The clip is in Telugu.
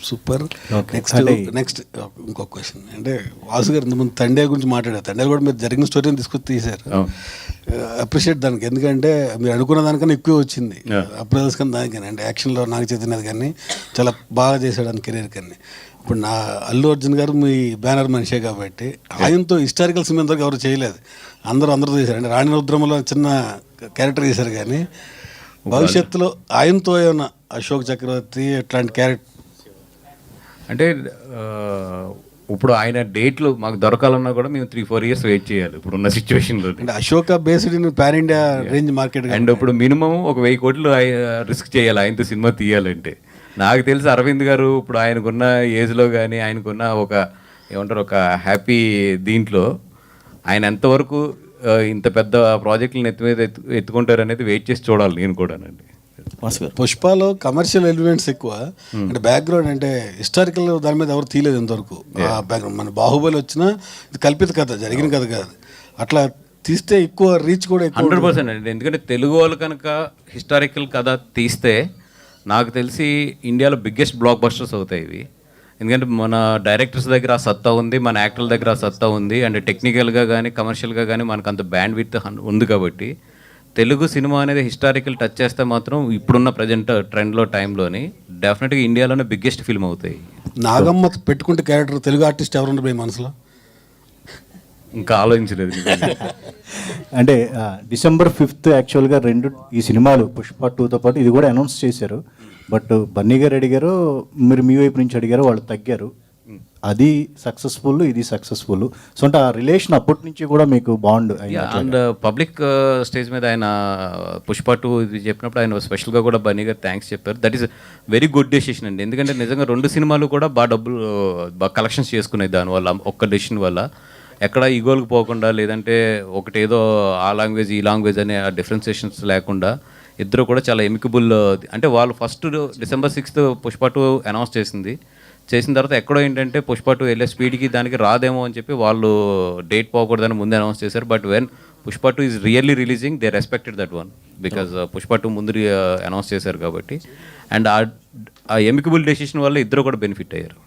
సూపర్. నెక్స్ట్ ఇంకొక క్వశ్చన్ అంటే వాసు గారు ఇంతకుముందు తండే గురించి మాట్లాడారు. తండే కూడా మీరు జరిగిన స్టోరీని తీసుకొచ్చి తీశారు. అప్రిషియేట్ దానికి, ఎందుకంటే మీరు అనుకున్న దానికన్నా ఎక్కువ వచ్చింది. అప్రైజల్స్ కానీ దానికని అంటే యాక్షన్లో నాగ చైతన్య కానీ చాలా బాగా చేశాడు అని కెరీర్ కానీ. ఇప్పుడు నా అల్లు అర్జున్ గారు మీ బ్యానర్ మనిషే కాబట్టి ఆయనతో హిస్టారికల్ సినిమా ఇంతవరకు ఎవరు చేయలేదు. అందరూ చేశారు. అంటే రాణి రుద్రమలో చిన్న క్యారెక్టర్ చేశారు కానీ భవిష్యత్తులో ఆయనతో ఏమన్నా అశోక్ చక్రవర్తి ఇట్లాంటి క్యారెక్టర్ అంటే ఇప్పుడు ఆయన డేట్లు మాకు దొరకాలన్నా కూడా మేము 3-4 years వెయిట్ చేయాలి ఇప్పుడున్న సిచ్యువేషన్లో. అంటే Ashoka based in pan India range market and ఇప్పుడు మినిమం ఒక 1000 కోట్లు రిస్క్ చేయాలి ఆయనతో సినిమా తీయాలంటే. నాకు తెలిసి అరవింద్ గారు ఇప్పుడు ఆయనకున్న ఏజ్లో కానీ ఆయనకున్న ఒక ఏమంటారు ఒక హ్యాపీ దీంట్లో ఆయన ఎంతవరకు ఇంత పెద్ద ప్రాజెక్టులను ఎత్తుకుంటారు అనేది వెయిట్ చేసి చూడాలి నేను కూడానండి. పుష్పలో కమర్షియల్ ఎలిమెంట్స్ ఎక్కువ, అంటే బ్యాక్గ్రౌండ్ అంటే హిస్టారికల్ దాని మీద ఎవరు తీయలేదు ఇంతవరకు. ఆ బ్యాక్గ్రౌండ్ మన బాహుబలి వచ్చినా ఇది కల్పిత కథ, జరిగిన కథ కాదు. అట్లా తీస్తే ఎక్కువ రీచ్ కూడా 100% అండి. ఎందుకంటే తెలుగు వాళ్ళు కనుక హిస్టారికల్ కథ తీస్తే నాకు తెలిసి ఇండియాలో బిగ్గెస్ట్ బ్లాక్ బస్టర్స్ అవుతాయి ఇవి. ఎందుకంటే మన డైరెక్టర్స్ దగ్గర ఆ సత్తా ఉంది, మన యాక్టర్ల దగ్గర ఆ సత్తా ఉంది, అండ్ టెక్నికల్గా కానీ కమర్షియల్గా కానీ మనకు అంత బ్యాండ్ విడ్త్ ఉంది. కాబట్టి తెలుగు సినిమా అనేది హిస్టారికల్ టచ్ చేస్తే మాత్రం ఇప్పుడున్న ప్రజెంట్ ట్రెండ్లో టైంలోని డెఫినెట్గా ఇండియాలోనే బిగ్గెస్ట్ ఫిల్మ్ అవుతాయి. నాగమ్మ పెట్టుకుంటే క్యారెక్టర్ తెలుగు ఆర్టిస్ట్ ఎవరుంటారు మీ మనసులో? ఇంకా ఆలోచించలేదు. అంటే December 5th యాక్చువల్గా ఈ సినిమాలు పుష్ప 2తో పాటు ఇది కూడా అనౌన్స్ చేశారు. బట్ బన్నీ గారు అడిగారు, మీరు మీ వైపు నుంచి అడిగారు, వాళ్ళు తగ్గారు. అది సక్సెస్ఫుల్, ఇది సక్సెస్ఫుల్. సో అంటే ఆ రిలేషన్ అప్పటి నుంచి కూడా మీకు బాండ్. అండ్ పబ్లిక్ స్టేజ్ మీద ఆయన పుష్ప 2 ఇది చెప్పినప్పుడు ఆయన స్పెషల్గా కూడా బన్నీ గారు థ్యాంక్స్ చెప్పారు. That is very good decision అండి. ఎందుకంటే నిజంగా 2 సినిమాలు కూడా బాగా కలెక్షన్స్ చేసుకునేది దానివల్ల, ఒక్క డెసిషన్ వల్ల. ఎక్కడ ఈగోలకు పోకుండా, లేదంటే ఒకటేదో ఆ లాంగ్వేజ్ ఈ లాంగ్వేజ్ అనే ఆ డిఫరెన్సియేషన్స్ లేకుండా ఇద్దరు కూడా చాలా ఎమికబుల్. అంటే వాళ్ళు first December 6th Pushpa 2 announce చేసిన తర్వాత ఎక్కడో ఏంటంటే పుష్ప 2 వెళ్ళే స్పీడ్కి దానికి రాదేమో అని చెప్పి వాళ్ళు డేట్ పోకూడదని ముందే అనౌన్స్ చేశారు. But when Pushpa 2 is really releasing, they respected that one because Pushpa 2 ముందు అనౌన్స్ చేశారు కాబట్టి. అండ్ ఆ ఎమికబుల్ డెసిషన్ వల్ల ఇద్దరు కూడా బెనిఫిట్ అయ్యారు.